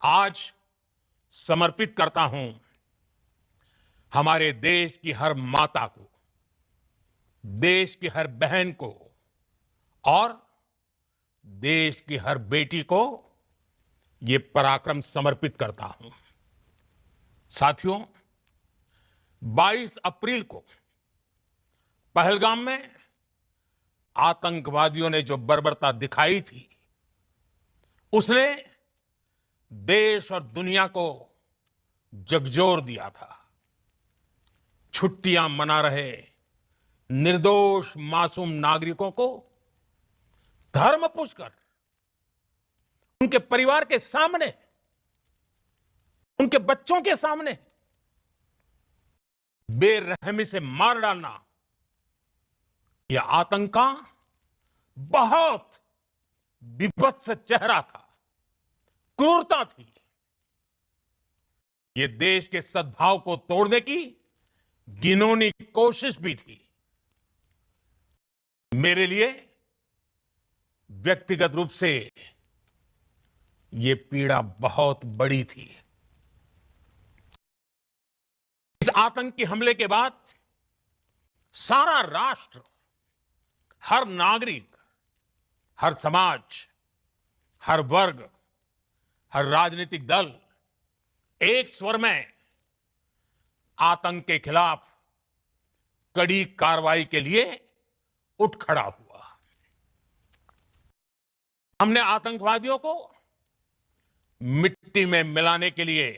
आज समर्पित करता हूं हमारे देश की हर माता को, देश की हर बहन को और देश की हर बेटी को ये पराक्रम समर्पित करता हूं। साथियों, 22 अप्रैल को पहलगाम में आतंकवादियों ने जो बर्बरता दिखाई थी, उसने देश और दुनिया को झकझोर दिया था। छुट्टियां मना रहे निर्दोष मासूम नागरिकों को धर्म पूछकर उनके परिवार के सामने, उनके बच्चों के सामने बेरहमी से मार डालना, यह आतंक का बहुत विभत्स चेहरा था, क्रूरता थी। ये देश के सद्भाव को तोड़ने की घिनौनी कोशिश भी थी। मेरे लिए व्यक्तिगत रूप से ये पीड़ा बहुत बड़ी थी। इस आतंकी हमले के बाद सारा राष्ट्र, हर नागरिक, हर समाज, हर वर्ग, हर राजनीतिक दल एक स्वर में आतंक के खिलाफ कड़ी कार्रवाई के लिए उठ खड़ा हुआ। हमने आतंकवादियों को मिट्टी में मिलाने के लिए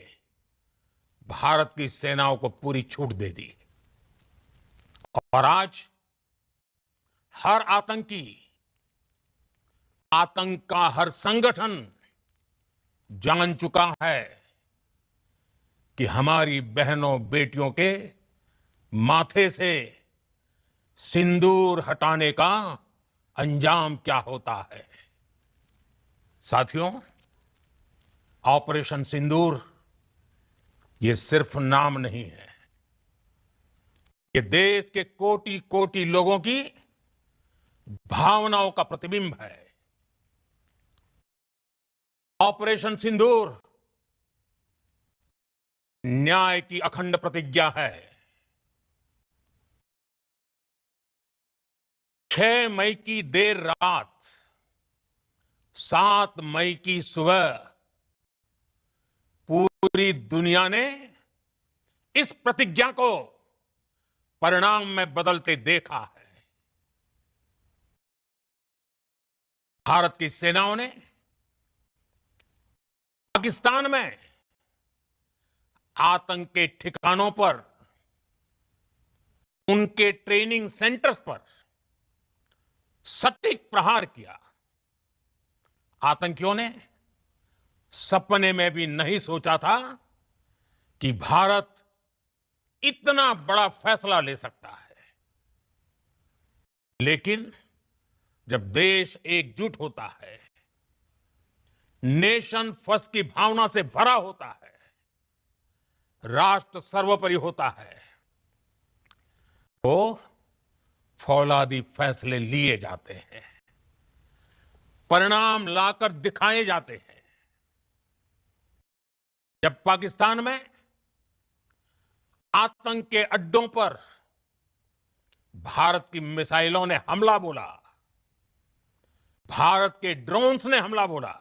भारत की सेनाओं को पूरी छूट दे दी और आज हर आतंकी, आतंक का हर संगठन जान चुका है कि हमारी बहनों बेटियों के माथे से सिंदूर हटाने का अंजाम क्या होता है। साथियों, ऑपरेशन सिंदूर ये सिर्फ नाम नहीं है, ये देश के कोटि कोटि लोगों की भावनाओं का प्रतिबिंब है। ऑपरेशन सिंदूर न्याय की अखंड प्रतिज्ञा है। 6 मई की देर रात, 7 मई की सुबह पूरी दुनिया ने इस प्रतिज्ञा को परिणाम में बदलते देखा है। भारत की सेनाओं ने पाकिस्तान में आतंक के ठिकानों पर, उनके ट्रेनिंग सेंटर्स पर सटीक प्रहार किया। आतंकियों ने सपने में भी नहीं सोचा था कि भारत इतना बड़ा फैसला ले सकता है। लेकिन जब देश एकजुट होता है, नेशन फर्स्ट की भावना से भरा होता है, राष्ट्र सर्वोपरि होता है, तो फौलादी फैसले लिए जाते हैं, परिणाम लाकर दिखाए जाते हैं। जब पाकिस्तान में आतंक के अड्डों पर भारत की मिसाइलों ने हमला बोला, भारत के ड्रोन्स ने हमला बोला,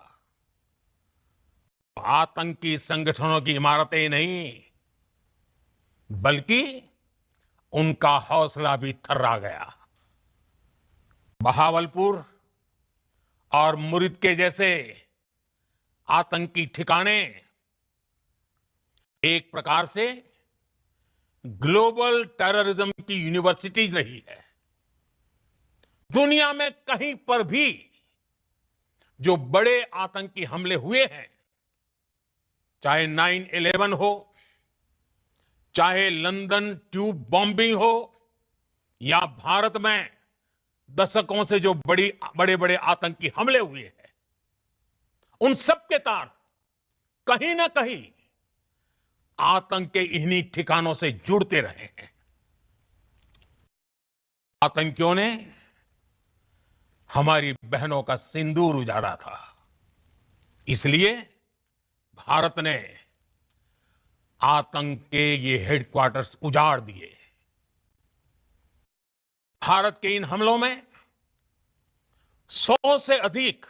आतंकी संगठनों की इमारतें नहीं, बल्कि उनका हौसला भी थर्रा गया। बहावलपुर और मुरिद के जैसे आतंकी ठिकाने एक प्रकार से ग्लोबल टेररिज्म की यूनिवर्सिटीज रही है। दुनिया में कहीं पर भी जो बड़े आतंकी हमले हुए हैं, चाहे 9/11 हो, चाहे लंदन ट्यूब बॉम्बिंग हो, या भारत में दशकों से जो बड़े बड़े आतंकी हमले हुए हैं, उन सब के तार कहीं ना कहीं आतंक के इन्हीं ठिकानों से जुड़ते रहे हैं। आतंकियों ने हमारी बहनों का सिंदूर उजाड़ा था, इसलिए भारत ने आतंक के ये हेडक्वार्टर्स उजाड़ दिए। भारत के इन हमलों में 100 से अधिक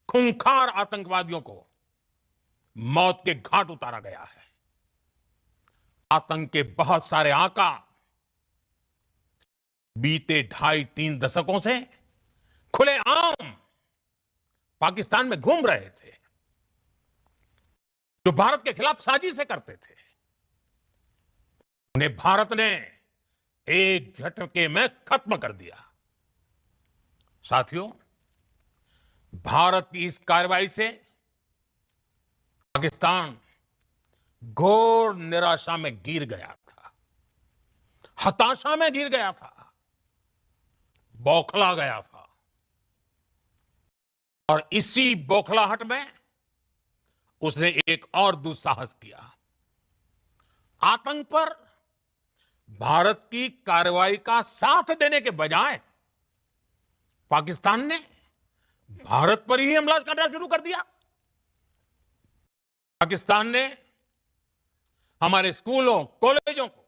खूंखार आतंकवादियों को मौत के घाट उतारा गया है। आतंक के बहुत सारे आका बीते 2.5-3 दशकों से खुलेआम पाकिस्तान में घूम रहे थे, जो भारत के खिलाफ साजिशें करते थे। उन्हें भारत ने एक झटके में खत्म कर दिया। साथियों, भारत की इस कार्रवाई से पाकिस्तान घोर निराशा में गिर गया था, हताशा में गिर गया था, बौखला गया था। और इसी बौखलाहट में उसने एक और दुस्साहस किया। आतंक पर भारत की कार्रवाई का साथ देने के बजाय पाकिस्तान ने भारत पर ही हमला करना शुरू कर दिया। पाकिस्तान ने हमारे स्कूलों, कॉलेजों को,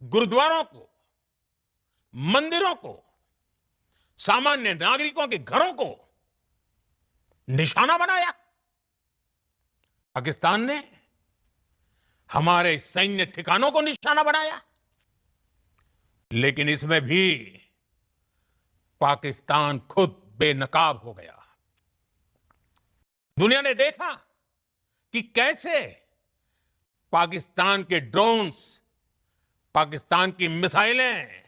गुरुद्वारों को, मंदिरों को, सामान्य नागरिकों के घरों को निशाना बनाया। पाकिस्तान ने हमारे सैन्य ठिकानों को निशाना बनाया। लेकिन इसमें भी पाकिस्तान खुद बेनकाब हो गया। दुनिया ने देखा कि कैसे पाकिस्तान के ड्रोन्स, पाकिस्तान की मिसाइलें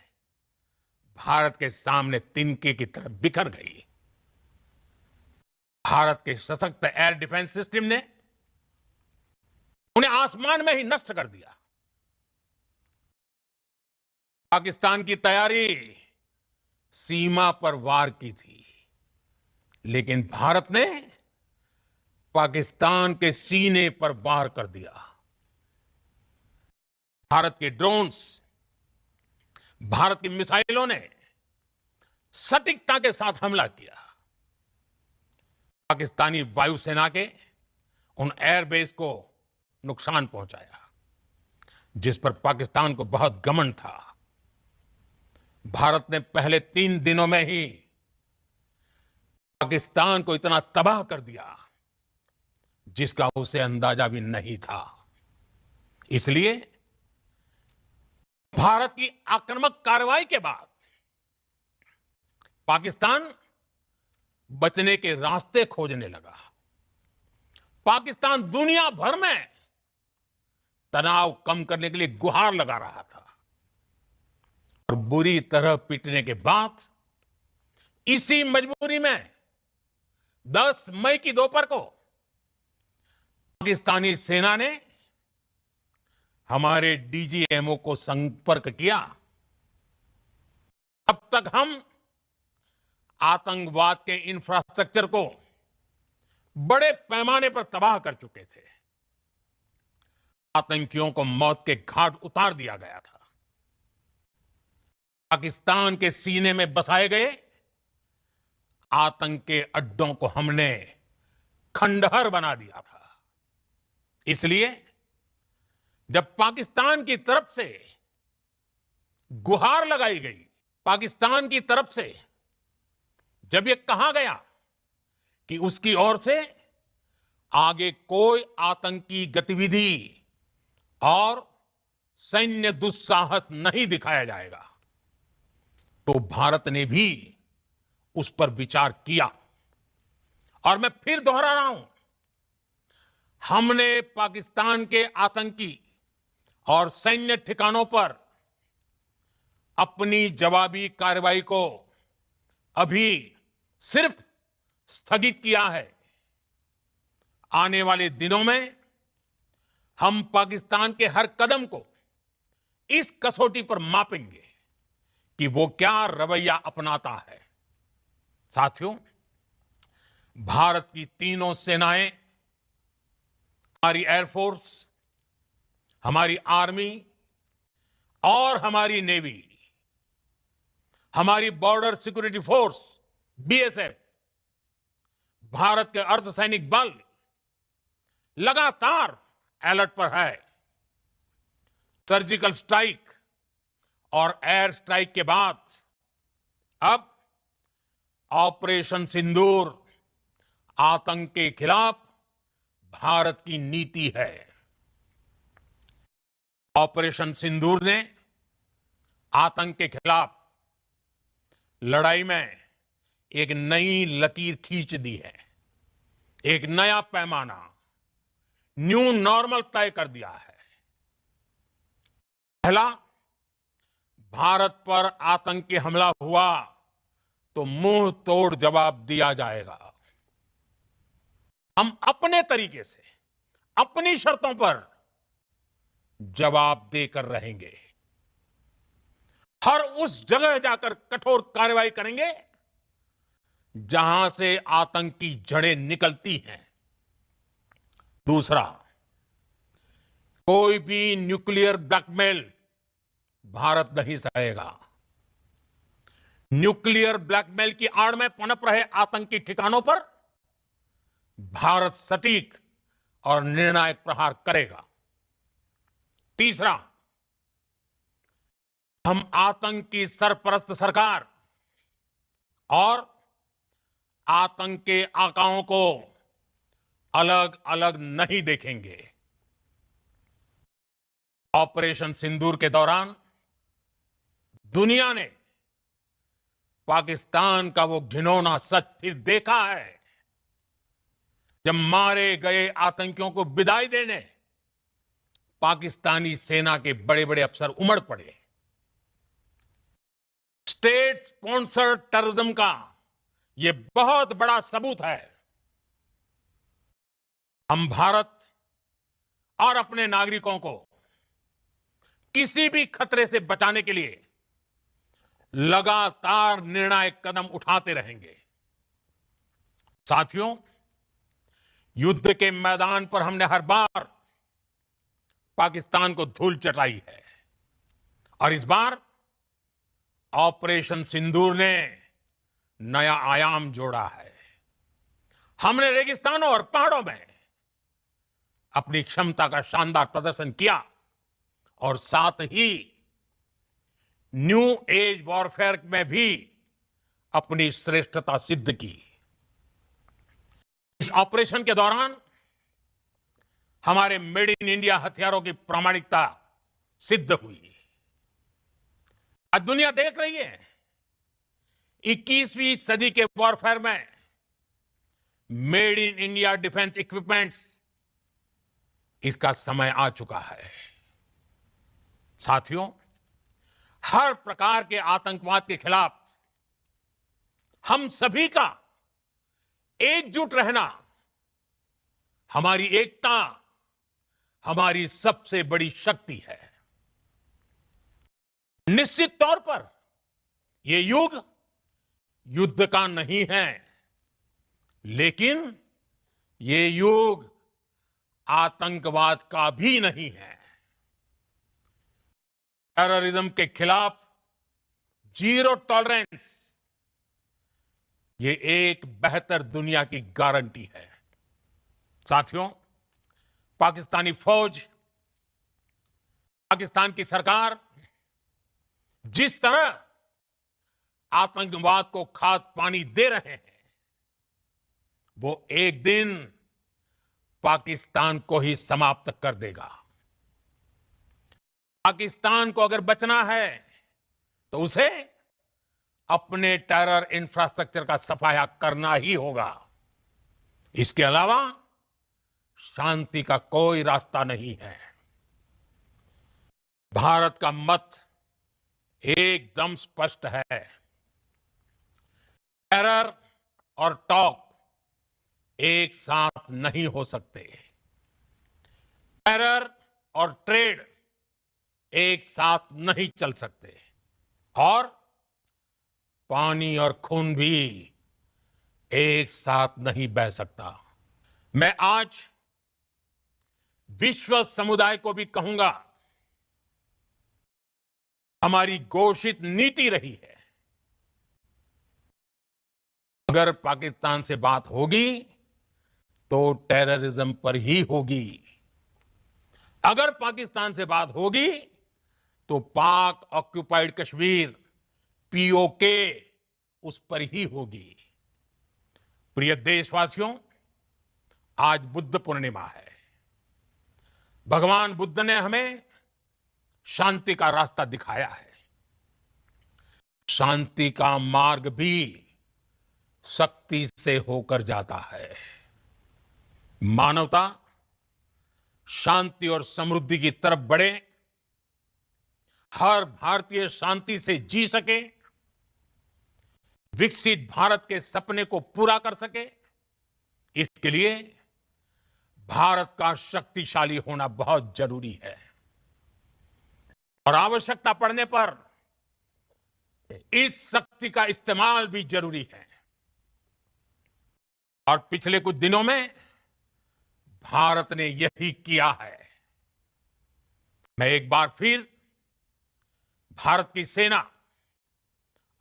भारत के सामने तिनके की तरह बिखर गई। भारत के सशक्त एयर डिफेंस सिस्टम ने उन्हें आसमान में ही नष्ट कर दिया। पाकिस्तान की तैयारी सीमा पर वार की थी, लेकिन भारत ने पाकिस्तान के सीने पर वार कर दिया। भारत के ड्रोन्स, भारत की मिसाइलों ने सटीकता के साथ हमला किया। पाकिस्तानी वायुसेना के उन एयरबेस को नुकसान पहुंचाया, जिस पर पाकिस्तान को बहुत घमंड था। भारत ने पहले 3 दिनों में ही पाकिस्तान को इतना तबाह कर दिया, जिसका उसे अंदाजा भी नहीं था। इसलिए भारत की आक्रामक कार्रवाई के बाद पाकिस्तान बचने के रास्ते खोजने लगा। पाकिस्तान दुनिया भर में तनाव कम करने के लिए गुहार लगा रहा था। और बुरी तरह पिटने के बाद इसी मजबूरी में 10 मई की दोपहर को पाकिस्तानी सेना ने हमारे डीजीएमओ को संपर्क किया। अब तक हम आतंकवाद के इंफ्रास्ट्रक्चर को बड़े पैमाने पर तबाह कर चुके थे। आतंकियों को मौत के घाट उतार दिया गया था। पाकिस्तान के सीने में बसाए गए आतंक के अड्डों को हमने खंडहर बना दिया था। इसलिए जब पाकिस्तान की तरफ से गुहार लगाई गई, पाकिस्तान की तरफ से जब यह कहा गया कि उसकी ओर से आगे कोई आतंकी गतिविधि और सैन्य दुस्साहस नहीं दिखाया जाएगा, तो भारत ने भी उस पर विचार किया। और मैं फिर दोहरा रहा हूं, हमने पाकिस्तान के आतंकी और सैन्य ठिकानों पर अपनी जवाबी कार्रवाई को अभी सिर्फ स्थगित किया है। आने वाले दिनों में हम पाकिस्तान के हर कदम को इस कसौटी पर मापेंगे कि वो क्या रवैया अपनाता है। साथियों, भारत की तीनों सेनाएं, हमारी एयरफोर्स, हमारी आर्मी और हमारी नेवी, हमारी border security force BSF, Bharat के अर्धसैनिक बल लगातार अलर्ट पर है। सर्जिकल स्ट्राइक और एयर स्ट्राइक के बाद अब ऑपरेशन सिंदूर आतंक के खिलाफ भारत की नीति है। ऑपरेशन सिंदूर ने आतंक के खिलाफ लड़ाई में एक नई लकीर खींच दी है। एक नया पैमाना, न्यू नॉर्मल तय कर दिया है। पहला, भारत पर आतंकी हमला हुआ तो मुंह तोड़ जवाब दिया जाएगा। हम अपने तरीके से, अपनी शर्तों पर जवाब देकर रहेंगे। हर उस जगह जाकर कठोर कार्रवाई करेंगे जहां से आतंक की जड़ें निकलती हैं। दूसरा, कोई भी न्यूक्लियर ब्लैकमेल भारत नहीं सहेगा। न्यूक्लियर ब्लैकमेल की आड़ में पनप रहे आतंकी ठिकानों पर भारत सटीक और निर्णायक प्रहार करेगा। तीसरा, हम आतंक की सरपरस्त सरकार और आतंक के आकाओं को अलग अलग नहीं देखेंगे। ऑपरेशन सिंदूर के दौरान दुनिया ने पाकिस्तान का वो घिनौना सच फिर देखा है, जब मारे गए आतंकियों को विदाई देने पाकिस्तानी सेना के बड़े बड़े अफसर उमड़ पड़े। स्टेट स्पॉन्सर्ड टेररिज्म का यह बहुत बड़ा सबूत है। हम भारत और अपने नागरिकों को किसी भी खतरे से बचाने के लिए लगातार निर्णायक कदम उठाते रहेंगे। साथियों, युद्ध के मैदान पर हमने हर बार पाकिस्तान को धूल चटाई है और इस बार ऑपरेशन सिंदूर ने नया आयाम जोड़ा है। हमने रेगिस्तानों और पहाड़ों में अपनी क्षमता का शानदार प्रदर्शन किया और साथ ही न्यू एज वॉरफेयर में भी अपनी श्रेष्ठता सिद्ध की। इस ऑपरेशन के दौरान हमारे मेड इन इंडिया हथियारों की प्रामाणिकता सिद्ध हुई। आज दुनिया देख रही है 21वीं सदी के वॉरफेयर में made in India defence equipments, इसका समय आ चुका है। साथियों, हर प्रकार के आतंकवाद के खिलाफ हम सभी का एकजुट रहना, हमारी एकता हमारी सबसे बड़ी शक्ति है। निश्चित तौर पर यह युग युद्ध का नहीं है, लेकिन यह युग आतंकवाद का भी नहीं है। टेररिज्म के खिलाफ जीरो टॉलरेंस, ये एक बेहतर दुनिया की गारंटी है। साथियों, पाकिस्तानी फौज, पाकिस्तान की सरकार जिस तरह आतंकवाद को खाद पानी दे रहे हैं, वो एक दिन पाकिस्तान को ही समाप्त कर देगा। पाकिस्तान को अगर बचना है तो उसे अपने टेरर इंफ्रास्ट्रक्चर का सफाया करना ही होगा। इसके अलावा शांति का कोई रास्ता नहीं है। भारत का मत एकदम स्पष्ट है। टेरर और टॉक एक साथ नहीं हो सकते। टेरर और ट्रेड एक साथ नहीं चल सकते और पानी और खून भी एक साथ नहीं बह सकता। मैं आज विश्व समुदाय को भी कहूंगा, हमारी घोषित नीति रही है, अगर पाकिस्तान से बात होगी तो टेररिज्म पर ही होगी। अगर पाकिस्तान से बात होगी तो पाक ऑक्युपाइड कश्मीर पीओके उस पर ही होगी। प्रिय देशवासियों, आज बुद्ध पूर्णिमा है। भगवान बुद्ध ने हमें शांति का रास्ता दिखाया है। शांति का मार्ग भी शक्ति से होकर जाता है। मानवता शांति और समृद्धि की तरफ बढ़े, हर भारतीय शांति से जी सके, विकसित भारत के सपने को पूरा कर सके, इसके लिए भारत का शक्तिशाली होना बहुत जरूरी है। और आवश्यकता पड़ने पर इस शक्ति का इस्तेमाल भी जरूरी है। और पिछले कुछ दिनों में भारत ने यही किया है। मैं एक बार फिर भारत की सेना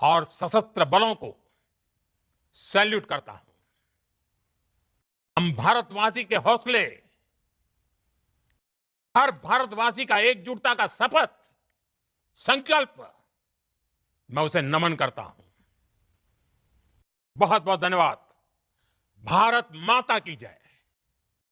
और सशस्त्र बलों को सैल्यूट करता हूं। हम भारतवासी के हौसले, हर भारतवासी का एकजुटता का शपथ, संकल्प, मैं उसे नमन करता हूं। बहुत बहुत धन्यवाद। भारत माता की जय।